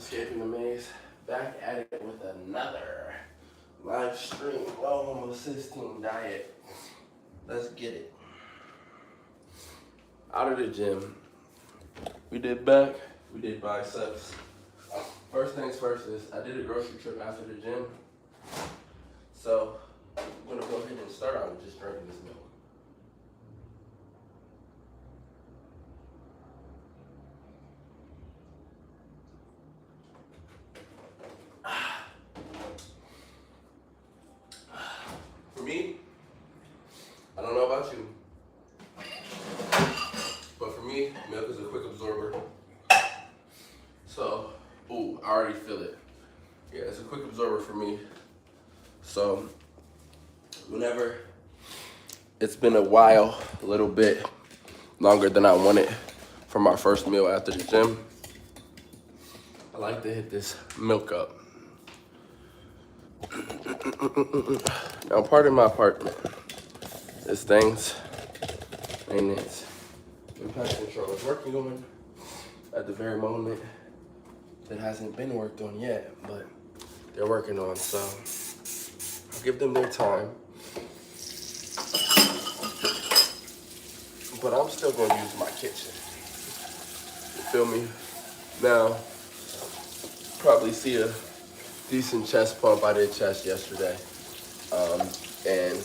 Escaping the Maze, back at it with another live stream, low homocysteine diet. Let's get it. Out of the gym. We did back, we did biceps. First things first is I did a grocery trip after the gym. So I'm gonna go ahead and start out with just drinking this milk. For me, I don't know about you, but for me, milk is a quick absorber. So, ooh, I already feel it. Yeah, it's a quick absorber for me. So, whenever it's been a while, a little bit longer than I wanted for my first meal after the gym, I like to hit this milk up. Now, part of my apartment is things, maintenance, and pest control is working on at the very moment that hasn't been worked on yet, but they're working on, so I'll give them their time. But I'm still gonna use my kitchen. You feel me? Now, probably see a decent chest pump. I did chest yesterday. And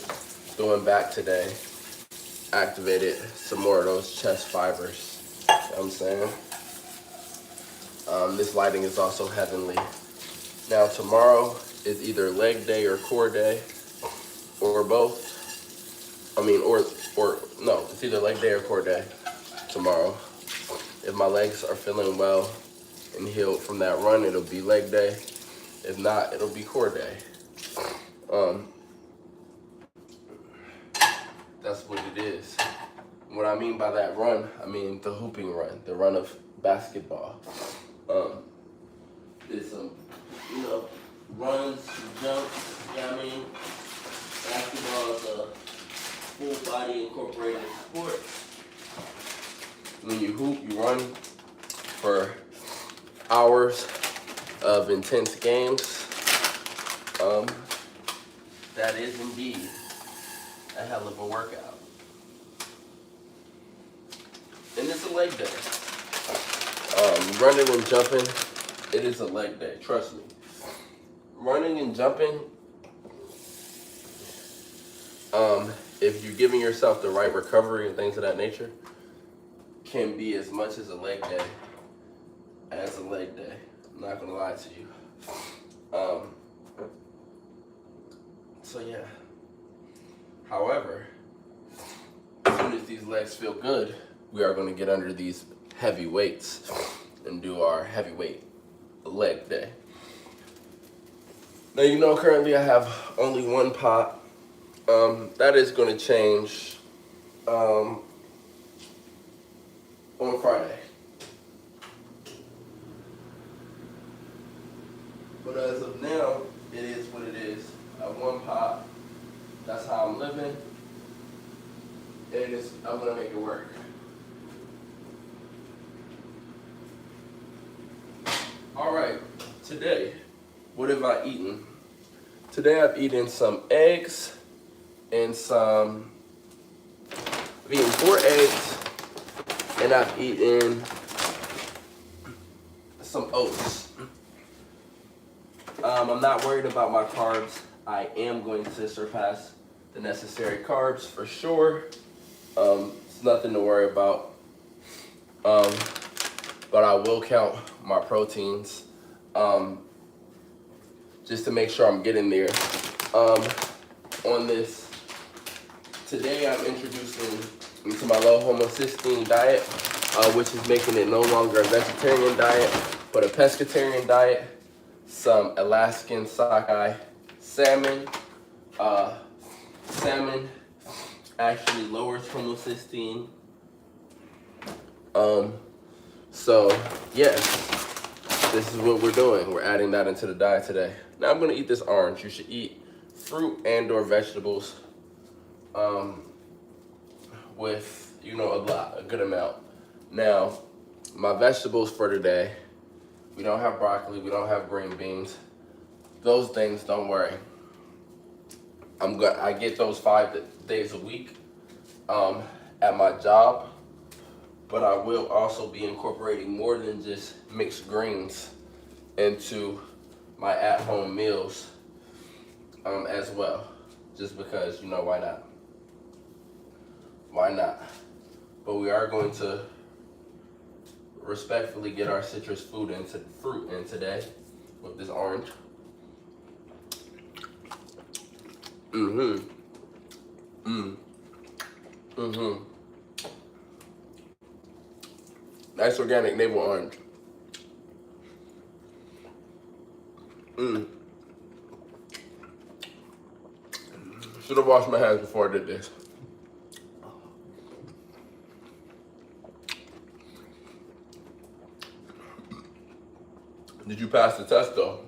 going back today, activated some more of those chest fibers. You know what I'm saying? This lighting is also heavenly. Now tomorrow is either leg day or core day, or both. No, it's either leg day or core day tomorrow. If my legs are feeling well and healed from that run, it'll be leg day. If not, it'll be core day. That's what it is. What I mean by that run, I mean the hooping run, the run of basketball. It's some, runs, jumps, you know what I mean? Basketball is a full body incorporated sport. When you hoop, you run for hours of intense games. That is indeed a hell of a workout. And it's a leg day. Running and jumping, it is a leg day, trust me. Running and jumping, if you're giving yourself the right recovery and things of that nature, can be as much as a leg day as a leg day. I'm not gonna lie to you. So yeah. However, as soon as these legs feel good, we are gonna get under these heavy weights and do our heavyweight leg day. Now, currently I have only one pot. That is gonna change on Friday. But as of now, it is what it is. I have one pot. That's how I'm living. And I'm gonna make it work. All right, today, what have I eaten? Today I've eaten some eggs and I've eaten 4 eggs and I've eaten some oats. I'm not worried about my carbs. I am going to surpass the necessary carbs for sure. It's nothing to worry about. But I will count my proteins just to make sure I'm getting there. On this, today I'm introducing into my low homocysteine diet, which is making it no longer a vegetarian diet, but a pescatarian diet. Some Alaskan sockeye salmon. Salmon actually lowers homocysteine. So yeah, this is what we're doing. We're adding that into the diet today. Now I'm gonna eat this orange. You should eat fruit and or vegetables with, a good amount. Now, my vegetables for today, We don't have broccoli. We don't have green beans. Those things, don't worry. I get those 5 days a week at my job, but I will also be incorporating more than just mixed greens into my at-home meals as well. Just because, you know, why not? Why not? But we are going to respectfully get our citrus fruit in today with this orange. Nice organic navel orange. Should have washed my hands before I did this. Did you pass the test though?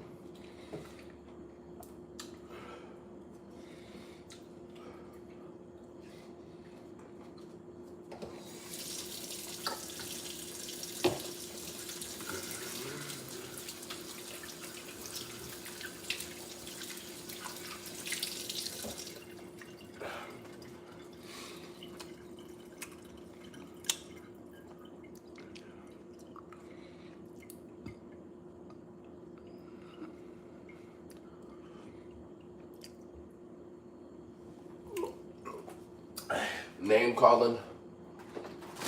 Name calling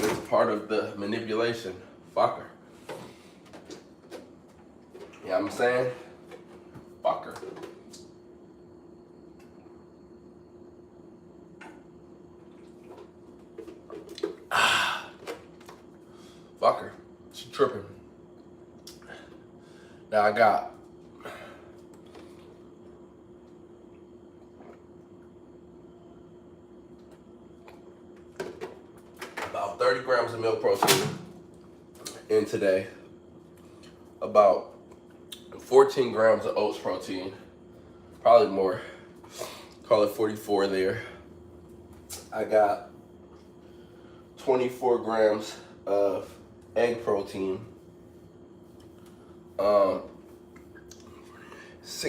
is part of the manipulation. Fucker. You know what I'm saying? Fucker. Fucker. She tripping. Now I got about 30 grams of milk protein in today, about 14 grams of oats protein, probably more, call it 44 there. I got 24 grams of egg protein,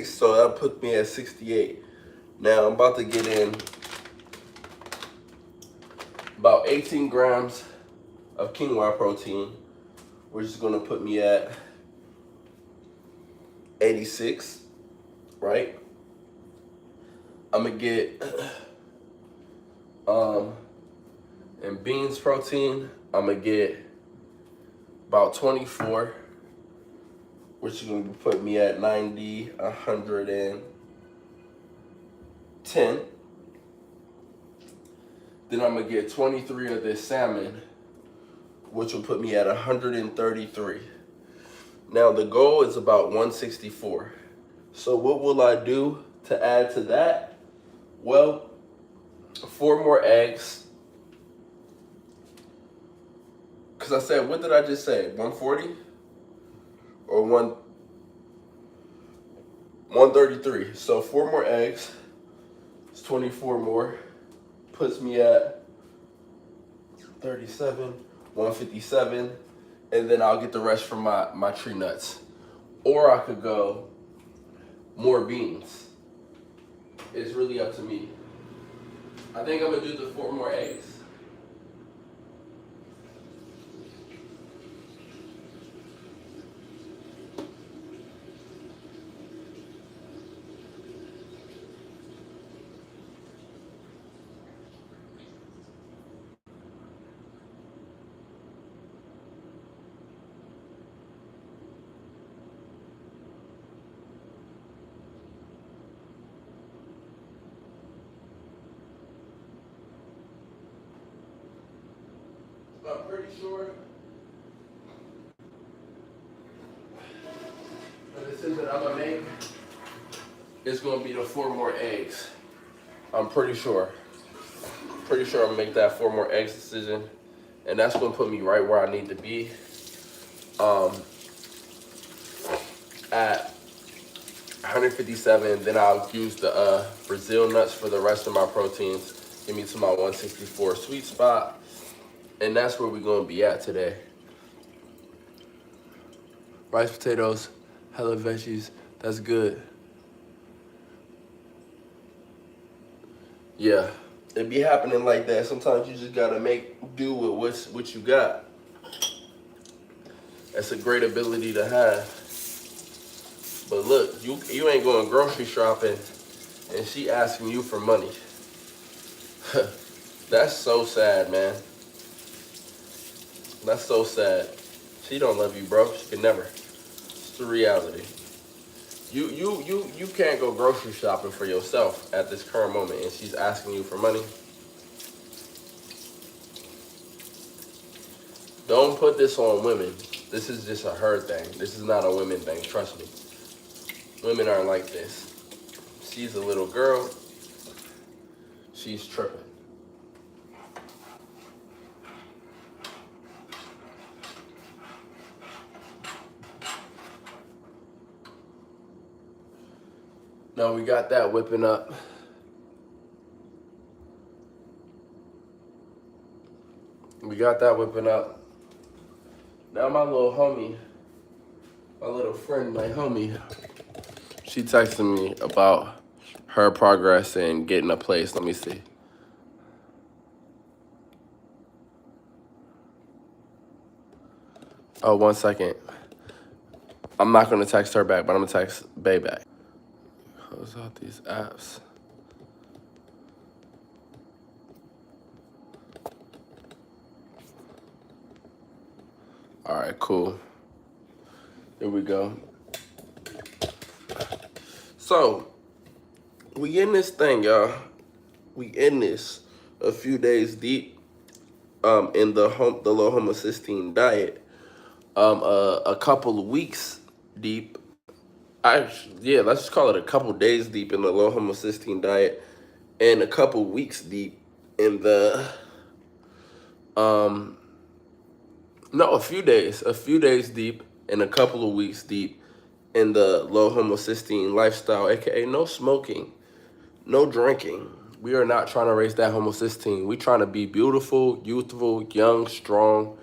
so that put me at 68. Now I'm about to get in about 18 grams of quinoa protein, which is gonna put me at 86, right? I'm gonna get and beans protein, I'm gonna get about 24, which is gonna put me at 90, 110. Then I'm gonna get 23 of this salmon, which will put me at 133. Now the goal is about 164. So what will I do to add to that? Well, 4 more eggs. Cause I said, what did I just say? 140? Or 133. So 4 more eggs. It's 24 more. Puts me at 37, 157. And then I'll get the rest from my tree nuts. Or I could go more beans. It's really up to me. I think I'm gonna do the 4 more eggs. I'm pretty sure the decision I'm gonna make is gonna be the 4 more eggs. I'm pretty sure. Pretty sure I'm gonna make that 4 more eggs decision, and that's gonna put me right where I need to be. At 157. Then I'll use the Brazil nuts for the rest of my proteins. Get me to my 164 sweet spot. And that's where we're gonna be at today. Rice, potatoes, hella veggies. That's good. Yeah, it be happening like that. Sometimes you just gotta make do with what you got. That's a great ability to have. But look, you ain't going grocery shopping and she asking you for money. That's so sad, man. That's so sad. She don't love you, bro. She can never. It's the reality. You can't go grocery shopping for yourself at this current moment, and she's asking you for money. Don't put this on women. This is just a her thing. This is not a women thing. Trust me. Women aren't like this. She's a little girl. She's tripping. No, we got that whipping up. We got that whipping up. Now my little homie, my little friend, my homie, she texted me about her progress in getting a place. Let me see. Oh, 1 second. I'm not gonna text her back, but I'm gonna text Bay back. Close out these apps. All right, cool. Here we go. So, we in this thing, y'all. We in this a few days deep in the low homocysteine diet. A couple of weeks deep. Let's just call it a couple days deep in the low homocysteine diet, and a couple weeks deep in the no, a few days deep and a couple of weeks deep in the low homocysteine lifestyle, aka no smoking, no drinking. We are not trying to raise that homocysteine. We trying to be beautiful, youthful, young, strong,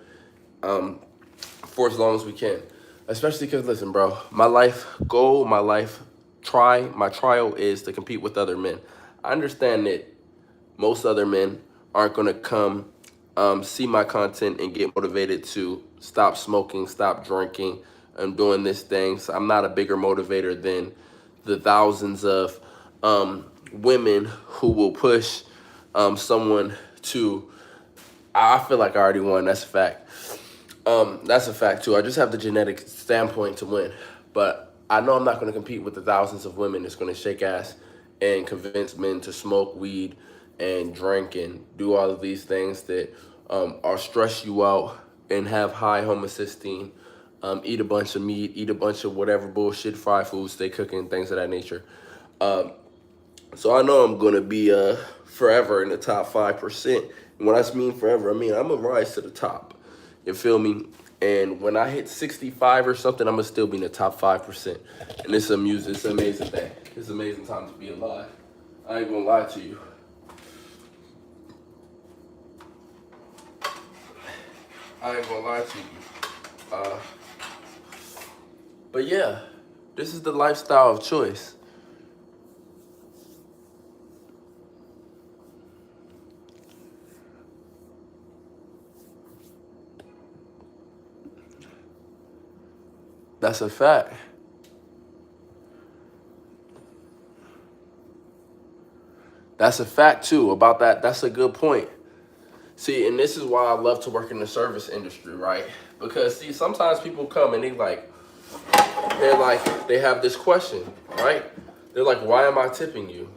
for as long as we can. Especially because, listen, bro, my life goal, my trial is to compete with other men. I understand that most other men aren't going to come see my content and get motivated to stop smoking, stop drinking, and doing this thing. So I'm not a bigger motivator than the thousands of women who will push someone to. I feel like I already won. That's a fact. That's a fact too. I just have the genetic standpoint to win, but I know I'm not going to compete with the thousands of women that's going to shake ass and convince men to smoke weed and drink and do all of these things that are stress you out and have high homocysteine. Eat a bunch of meat, eat a bunch of whatever bullshit fried foods they cooking, things of that nature. So I know I'm gonna be forever in the top 5%. And when I mean forever, I mean I'm gonna rise to the top. You feel me? And when I hit 65 or something, I'm gonna still be in the top 5%. And it's an amazing thing. It's an amazing time to be alive. I ain't gonna lie to you. I ain't gonna lie to you. But yeah, this is the lifestyle of choice. That's a fact. That's a fact too about that. That's a good point. See, and this is why I love to work in the service industry, right? Because see, sometimes people come and they have this question, right? They're like, why am I tipping you?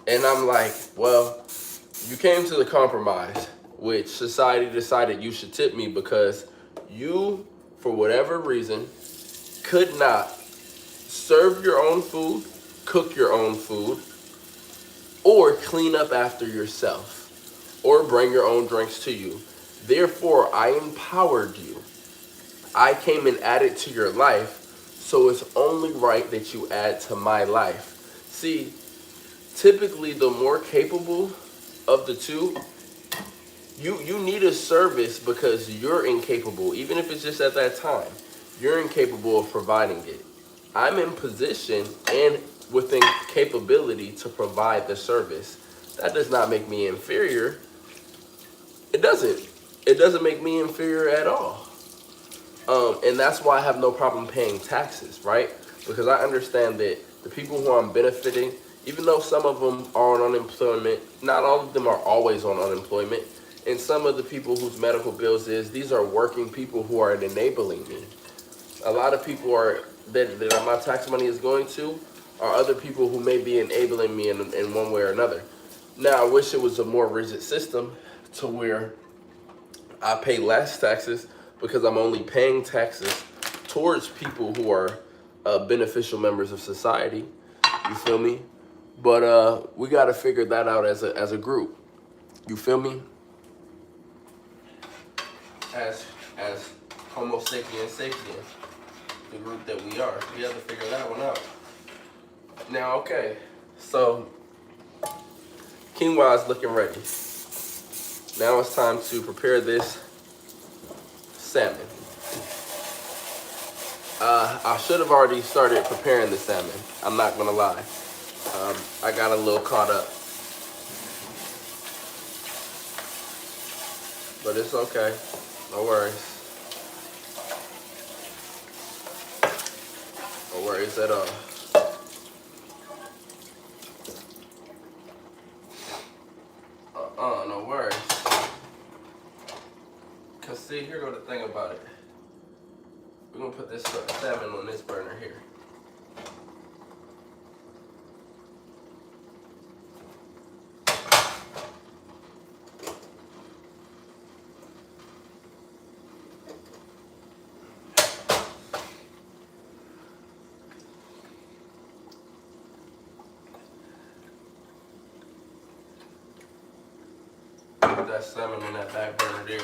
And I'm like, well, you came to the compromise, which society decided you should tip me because you, for whatever reason, could not serve your own food, cook your own food, or clean up after yourself, or bring your own drinks to you. Therefore, I empowered you. I came and added to your life, so it's only right that you add to my life. See, typically the more capable of the two You need a service because you're incapable, even if it's just at that time, you're incapable of providing it. I'm in position and within capability to provide the service. That does not make me inferior. It doesn't. It doesn't make me inferior at all. And that's why I have no problem paying taxes, right? Because I understand that the people who I'm benefiting, even though some of them are on unemployment, not all of them are always on unemployment. And some of the people whose medical bills is, these are working people who are enabling me. A lot of people are that my tax money is going to are other people who may be enabling me in one way or another. Now, I wish it was a more rigid system to where I pay less taxes because I'm only paying taxes towards people who are beneficial members of society. You feel me? But we got to figure that out as a group. You feel me? As Homo sapiens sapiens, the group that we are, we have to figure that one out. Now, okay, so quinoa is looking ready. Now it's time to prepare this salmon. I should have already started preparing the salmon. I'm not gonna lie. I got a little caught up. But it's okay. No worries. No worries at all. No worries. Cause see, here go the thing about it. We're gonna put this salmon on this burner here. Put that salmon on that back burner there.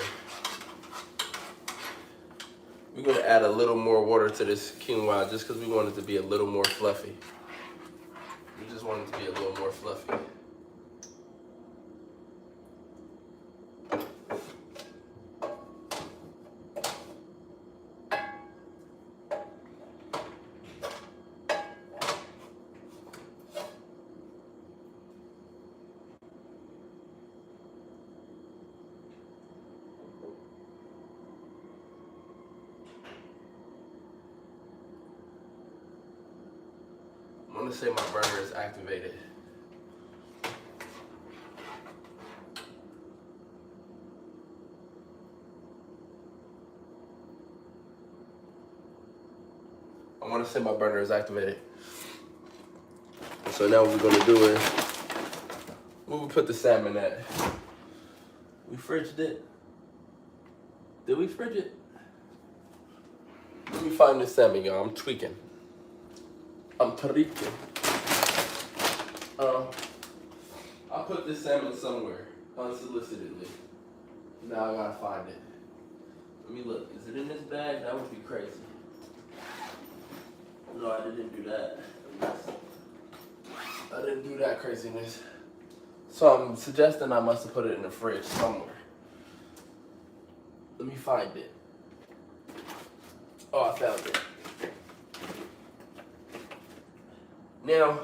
We're gonna add a little more water to this quinoa just because we want it to be a little more fluffy. We just want it to be a little more fluffy. I want to say my burner is activated. I want to say my burner is activated. So now what we're going to do is, where we put the salmon at? We fridged it. Did we fridge it? Let me find this salmon, y'all. I'm tweaking. I'm tweaking. I put this salmon somewhere, unsolicitedly. Now I gotta find it. Let me look. Is it in this bag? That would be crazy. No, I didn't do that. I didn't do that craziness. So I'm suggesting I must have put it in the fridge somewhere. Let me find it. Oh, I found it. Now,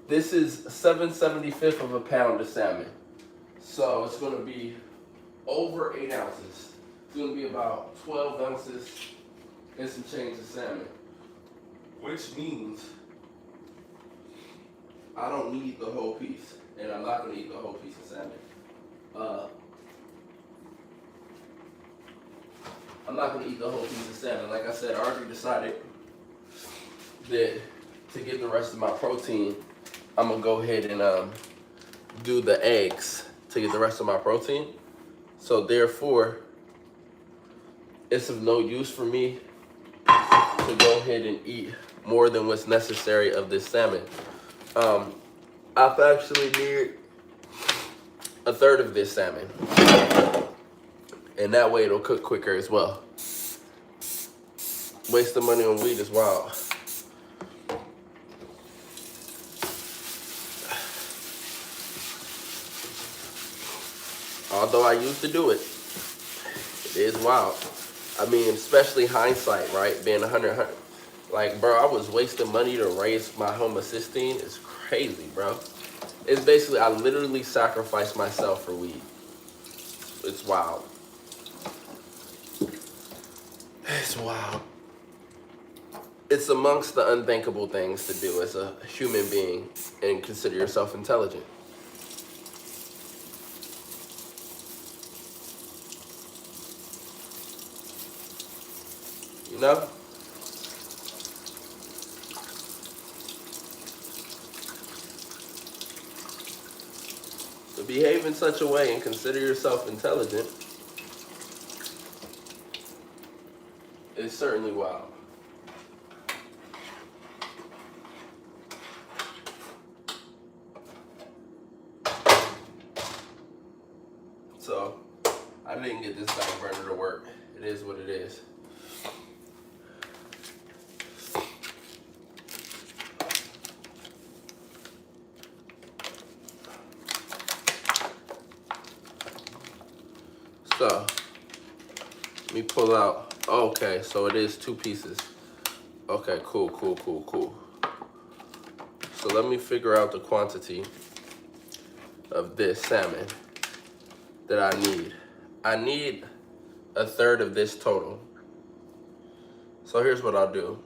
this is 7/75 of a pound of salmon. So it's gonna be over 8 ounces. It's gonna be about 12 ounces and some change of salmon. Which means I don't need the whole piece. And I'm not gonna eat the whole piece of salmon. I'm not gonna eat the whole piece of salmon. Like I said, I already decided that to get the rest of my protein, I'm gonna go ahead and do the eggs to get the rest of my protein. So therefore, it's of no use for me to go ahead and eat more than what's necessary of this salmon. I've actually neared a third of this salmon. And that way it'll cook quicker as well. Wasting money on weed is wild. Although I used to do it. It is wild. I mean, especially hindsight, right? Being 100. Like, bro, I was wasting money to raise my homocysteine. It's crazy, bro. It's basically, I literally sacrificed myself for weed. It's wild. It's wild. It's amongst the unthinkable things to do as a human being and consider yourself intelligent. You know? To behave in such a way and consider yourself intelligent is certainly wild. So, I didn't get this back burner to work. It is what it is. So, let me pull out. Okay, so it is 2 pieces. Okay, cool. So let me figure out the quantity of this salmon that I need. I need 1/3 of this total. So here's what I'll do.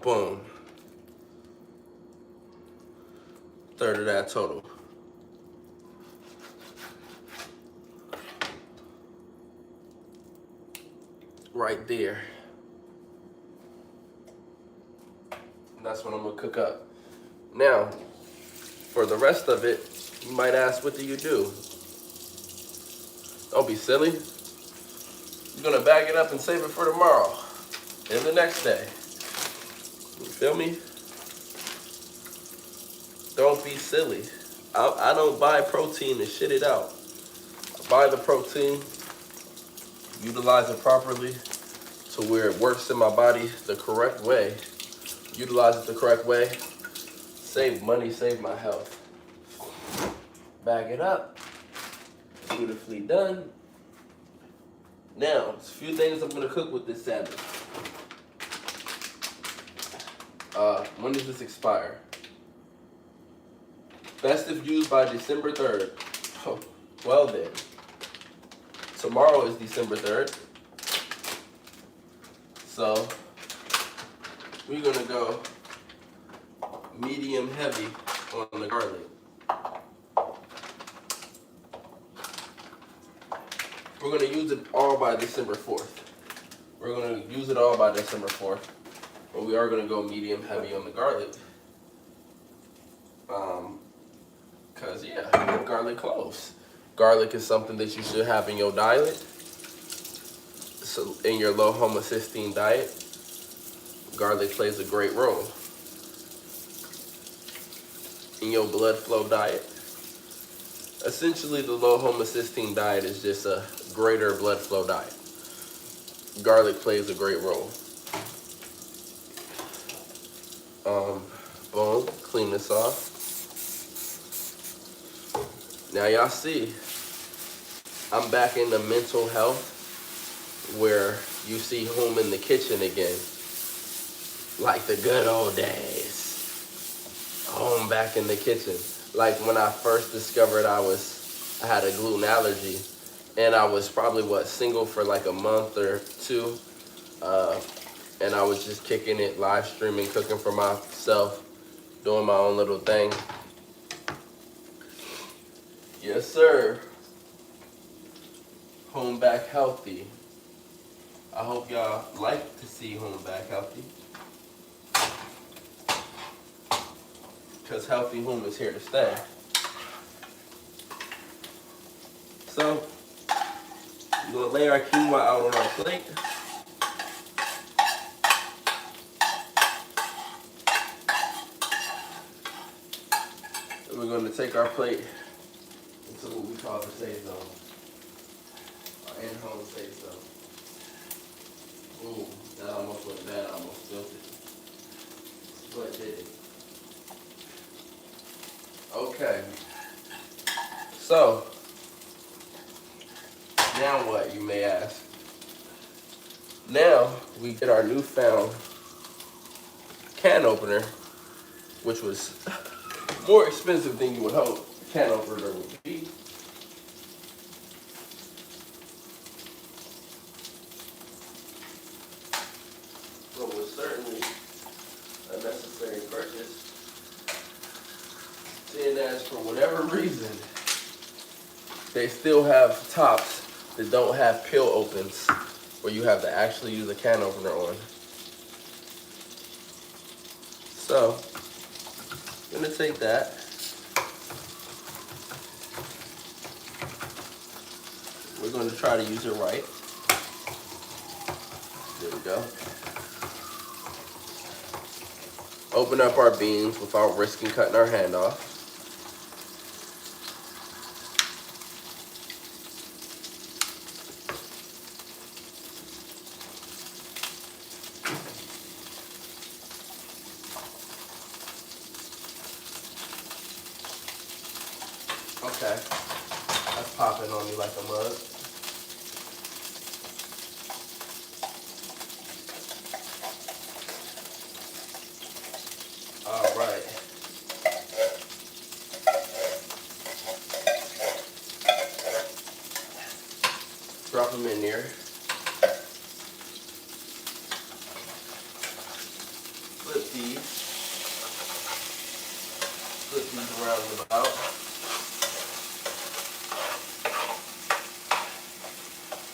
Boom. 1/3 of that total. Right there. And that's what I'm gonna cook up. Now, for the rest of it, you might ask, what do you do? Don't be silly. You're gonna bag it up and save it for tomorrow and the next day. You feel me? Don't be silly. I don't buy protein and shit it out. I buy the protein, utilize it properly to where it works in my body the correct way. Utilize it the correct way. Save money, save my health. Bag it up. Beautifully done. Now, there's a few things I'm gonna cook with this salmon. When does this expire? Best if used by December 3rd. Oh, well then. Tomorrow is December 3rd. So, we're gonna go medium heavy on the garlic. We're gonna use it all by December 4th. We're gonna use it all by December 4th. But we are gonna go medium heavy on the garlic. Cause yeah, garlic cloves. Garlic is something that you should have in your diet. So in your low homocysteine diet, garlic plays a great role. In your blood flow diet. Essentially, the low homocysteine diet is just a greater blood flow diet. Garlic plays a great role. Boom, clean this off. Now y'all see, I'm back in the mental health where you see home in the kitchen again. Like the good old days. Home back in the kitchen. Like when I first discovered I had a gluten allergy, and I was probably single for like a month or 2, and I was just kicking it, live streaming, cooking for myself, doing my own little thing. Yes, sir. Home back healthy. I hope y'all like to see home back healthy. Because healthy home is here to stay. So, we're going to lay our quinoa out on our plate. And we're going to take our plate into what we call the safe zone. and home say so. Ooh, that almost went bad. I almost spilled it. But did it. Okay. So, now what, you may ask? Now, we get our newfound can opener, which was more expensive than you would hope a can opener would be. But was certainly a necessary purchase. Seeing as for whatever reason, they still have tops that don't have pill opens where you have to actually use a can opener on. So, I'm gonna take that. We're gonna try to use it right. There we go. Open up our beans without risking cutting our hand off. Okay, that's popping on me like a mug. All right. Drop them in there. Flip these around and about.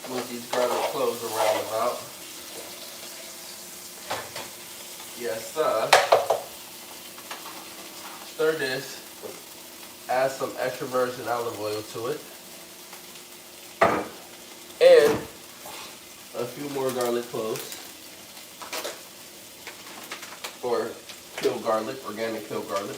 Move these garlic cloves around and about. Yes, sir. Stir this. Add some extra virgin olive oil to it. And a few more garlic cloves. Or peeled garlic, organic peeled garlic.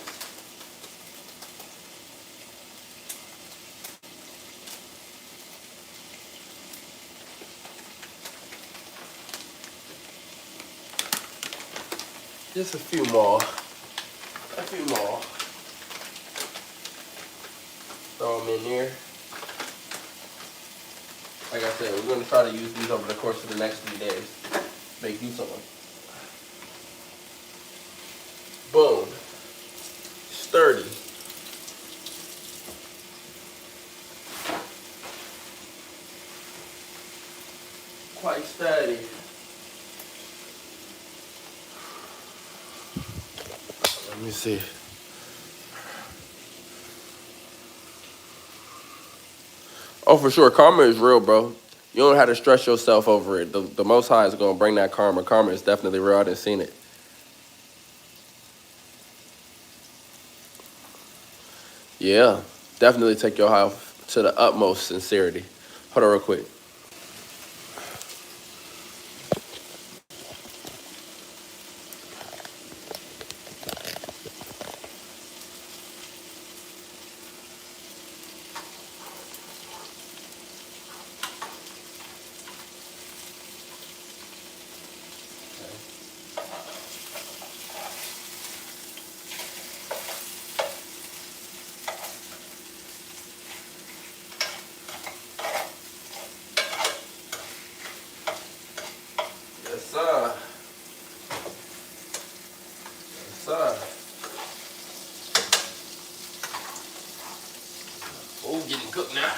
Just a few more. A few more. Throw them in there. Like I said, we're going to try to use these over the course of the next 3 days. Make use of them. Boom. Sturdy. Quite sturdy. Let me see. Oh, for sure. Karma is real, bro. You don't have to stress yourself over it. The Most High is going to bring that karma. Karma is definitely real. I done seen it. Yeah. Definitely take your health to the utmost sincerity. Hold on real quick. Yes, sir. Yes, sir. Oh, getting cooked now.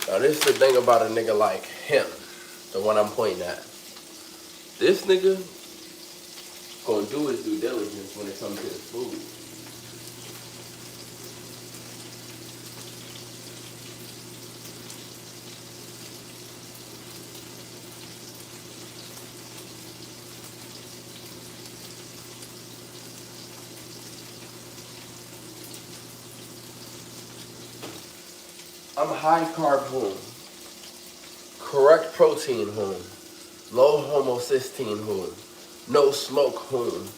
Now, this is the thing about a nigga like him, the one I'm pointing at. This nigga gonna do his due diligence when it comes to his food. I'm high carb home, correct protein home, low homocysteine home, no smoke home,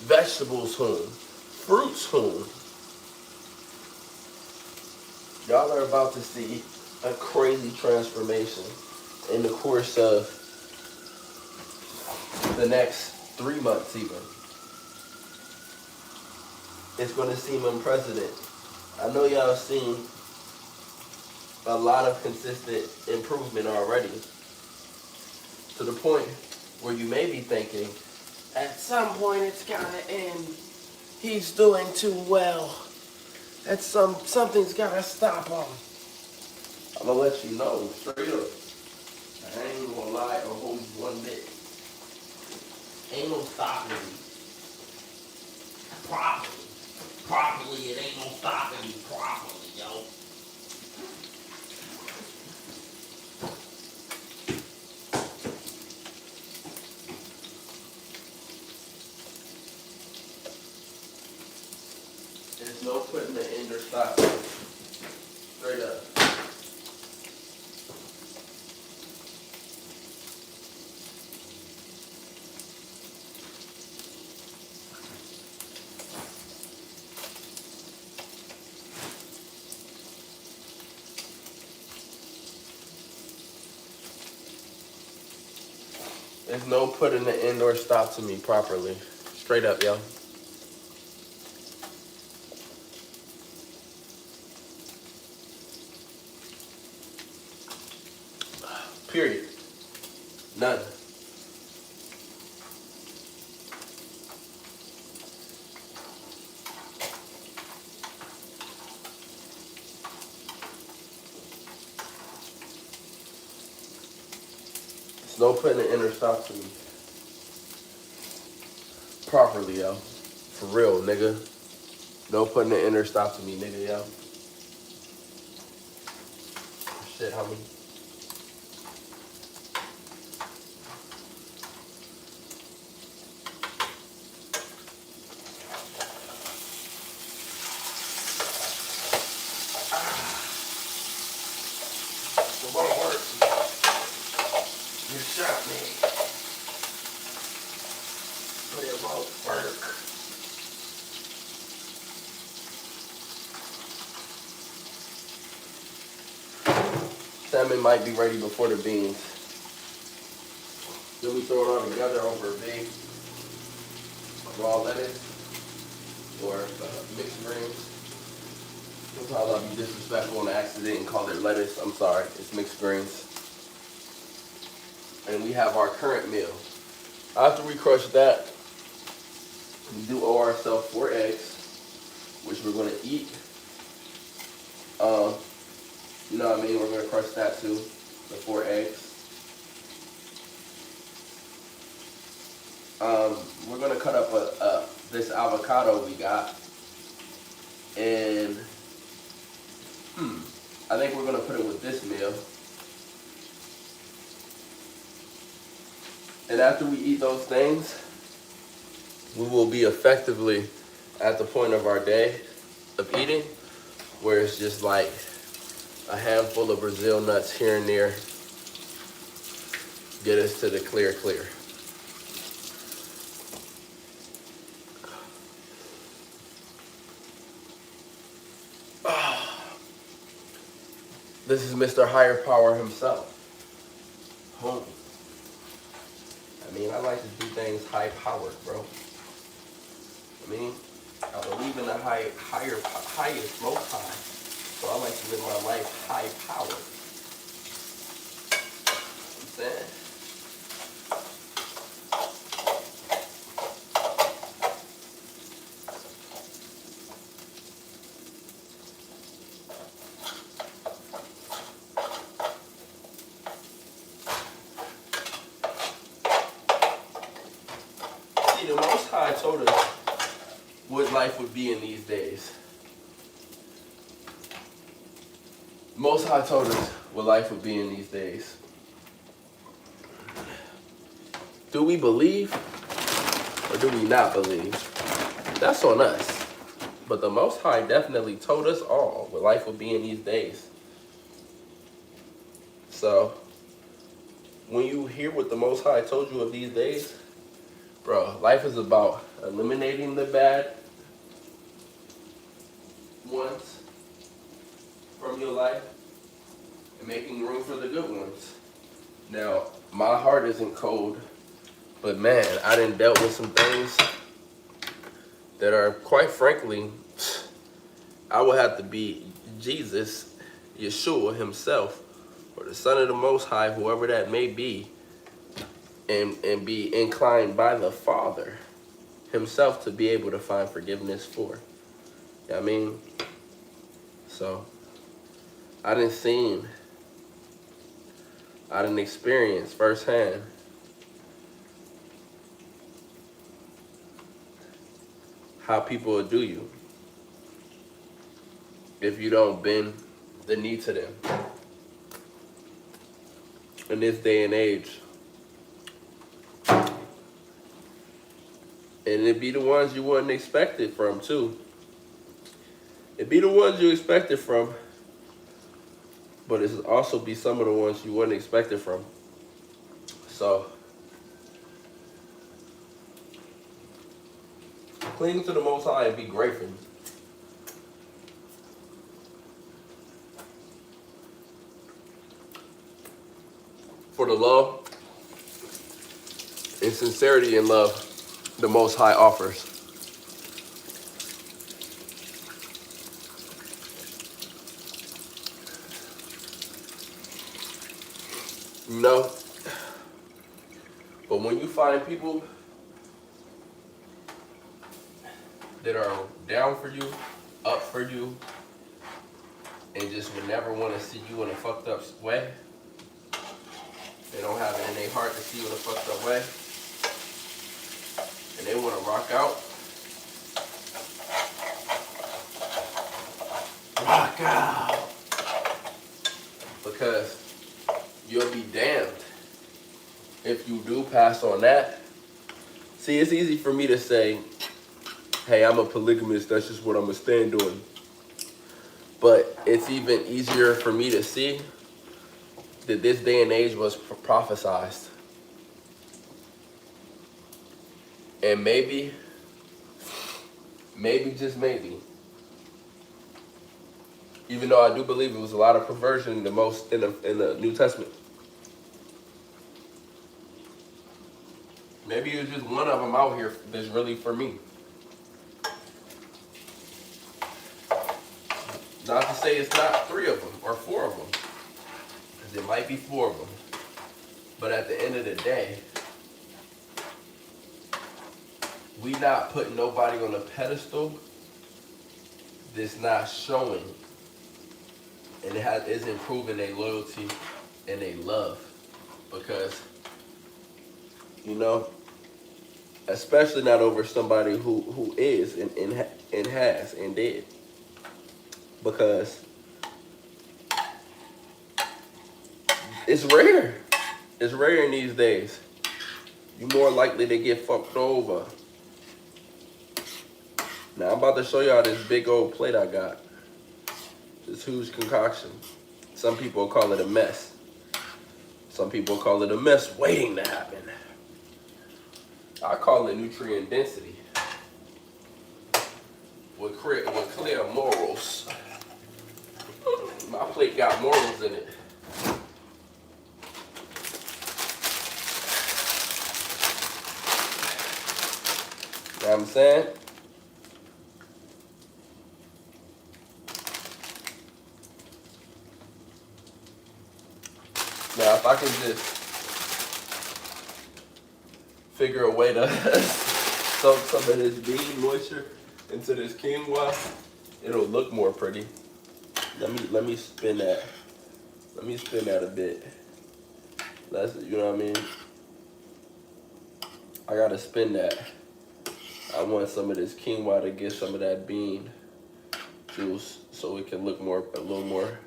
vegetables home, fruits home. Y'all are about to see a crazy transformation in the course of the next 3 months even. It's going to seem unprecedented. I know y'all seen a lot of consistent improvement already, to the point where you may be thinking, at some point it's gotta end. He's doing too well. Something's gotta stop him. I'm gonna let you know straight up. I ain't gonna lie or hold you one bit. Ain't no stopping me. Properly, it ain't no stopping me properly, yo. There's no putting the end or stopping. Straight up. There's no putting the end or stop to me properly. Straight up, yo. Period. None. There's no putting the end or stop to me properly, yo. For real, nigga. No putting the end or stop to me, nigga, yo. Shit, homie. It won't work. You shot me. But it won't work. Salmon might be ready before the beans. Then we throw it all together over a big raw lettuce or mixed greens. Sometimes I'll be disrespectful on accident and call it lettuce. I'm sorry, it's mixed greens. And we have our current meal. After we crush that, we do owe ourselves 4 eggs, which we're gonna eat. You know what I mean? We're gonna crush that too, the 4 eggs. We're gonna cut up this avocado we got, and I think we're gonna put it with this meal. And after we eat those things, we will be effectively at the point of our day of eating where it's just like a handful of Brazil nuts here and there get us to the clear. This is Mr. Higher Power himself. Home. I mean, I like to do things high-powered, bro. I mean, I believe in the highest, most high. So I like to live my life high-powered. You know what I'm saying? See, the Most High told us what life would be in these days. Most High told us what life would be in these days. Do we believe or do we not believe? That's on us. But the Most High definitely told us all what life would be in these days. So, when you hear what the Most High told you of these days, bro, life is about eliminating the bad ones from your life making room for the good ones. Now, my heart isn't cold, but man, I done dealt with some things that are, quite frankly, I would have to be Jesus, Yeshua himself, or the Son of the Most High, whoever that may be, and be inclined by the Father himself to be able to find forgiveness for. You know what I mean? So, I didn't experience firsthand how people will do you if you don't bend the knee to them. In this day and age. And it'd be the ones you wouldn't expect it from, too. It'd be the ones you expected from, but it'd also be some of the ones you wouldn't expect it from. So, cling to the Most High and be grateful. For the love and sincerity in love the Most High offers. You know? But when you find people that are down for you, up for you, and just would never want to see you in a fucked up way, they don't have it in their heart to see you in a fucked up way, and they want to rock out. Rock out. Because you'll be damned if you do pass on that. See, it's easy for me to say, hey, I'm a polygamist, that's just what I'm going to stand on. But it's even easier for me to see that this day and age was prophesized. And maybe, just maybe, even though I do believe it was a lot of perversion in the New Testament, maybe it was just one of them out here that's really for me. Not to say it's not 3 of them or 4 of them, because it might be 4 of them. But at the end of the day, we not putting nobody on a pedestal that's not showing, and isn't proving their loyalty and their love. Because, you know, especially not over somebody who is and has and did. Because it's rare. It's rare in these days. You're more likely to get fucked over. Now I'm about to show y'all this big old plate I got. This huge concoction. Some people call it a mess. Some people call it a mess waiting to happen. I call it nutrient density. With clear morals. My plate got morals in it. You know what I'm saying? Now, if I can just figure a way to soak some of this bean moisture into this quinoa, it'll look more pretty. Let me spin that. Let me spin that a bit. You know what I mean? I gotta spin that. I want some of this quinoa to get some of that bean juice so it can look a little more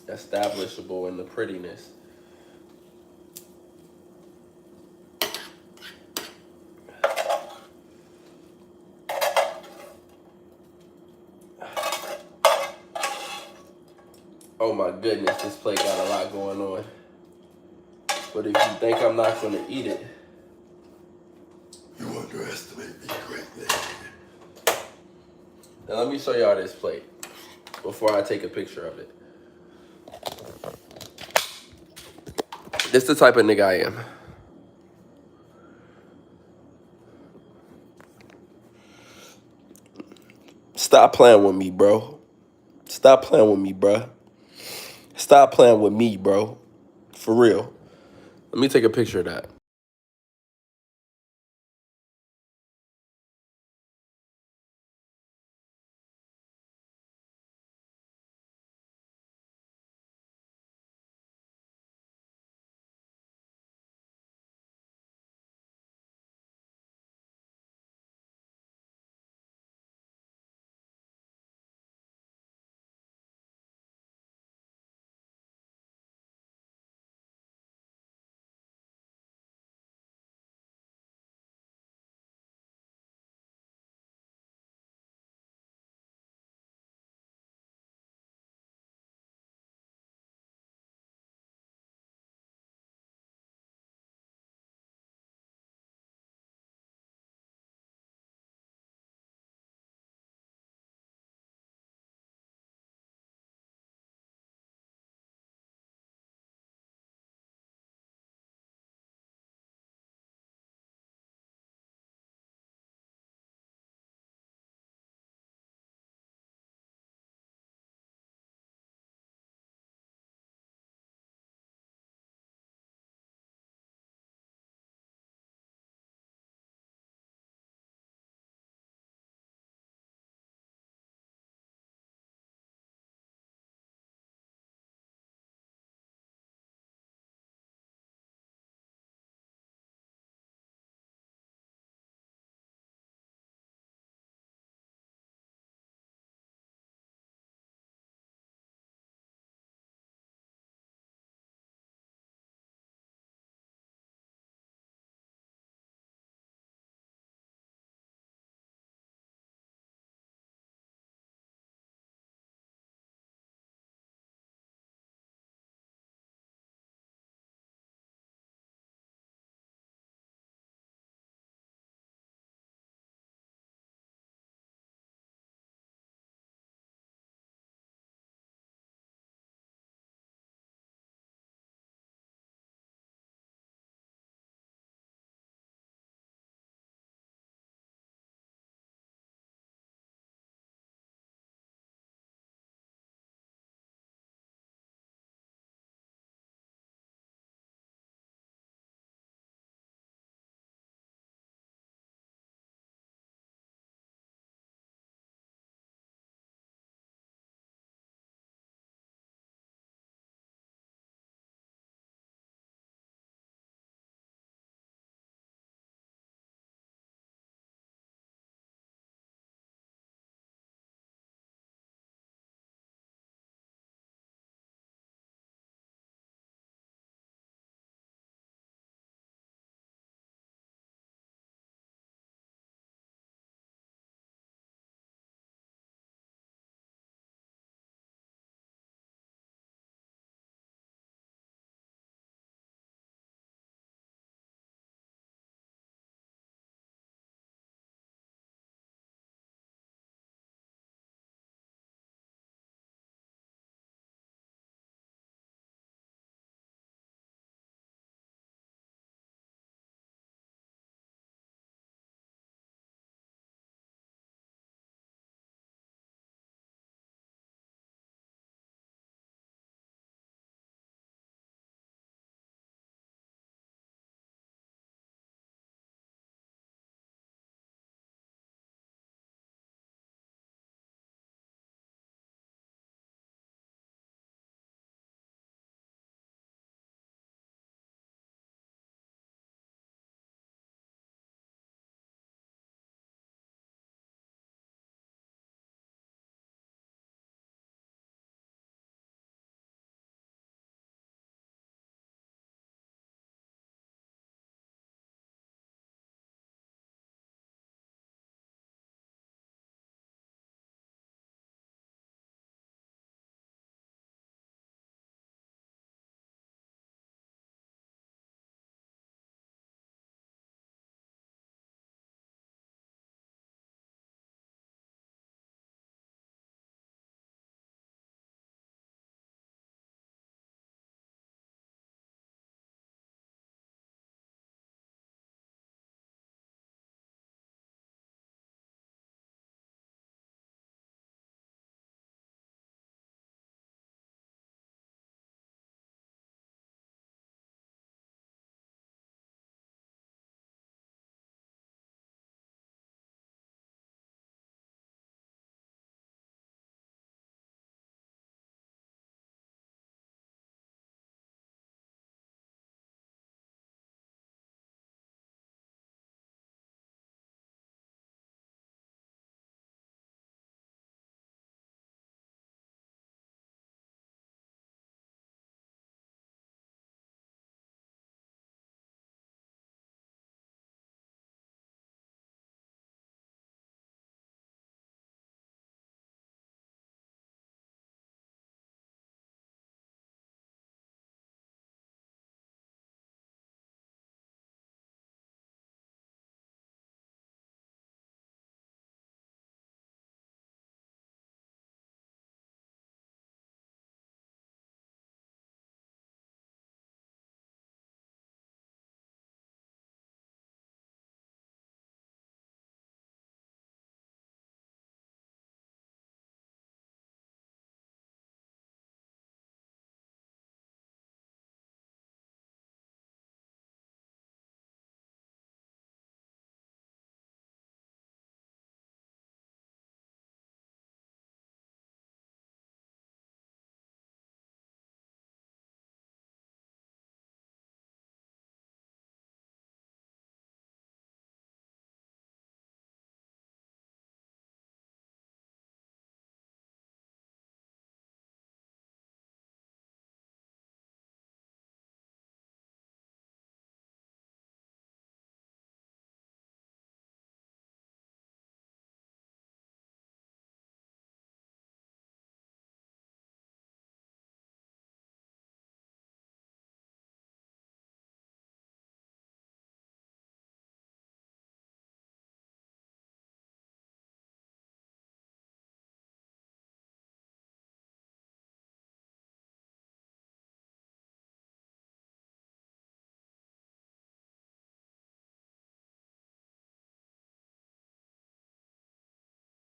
establishable in the prettiness. Oh my goodness, this plate got a lot going on. But if you think I'm not gonna eat it, you underestimate me greatly. Now let me show y'all this plate before I take a picture of it. This the type of nigga I am. Stop playing with me, bro. Stop playing with me, bro. Stop playing with me, bro. For real. Let me take a picture of that.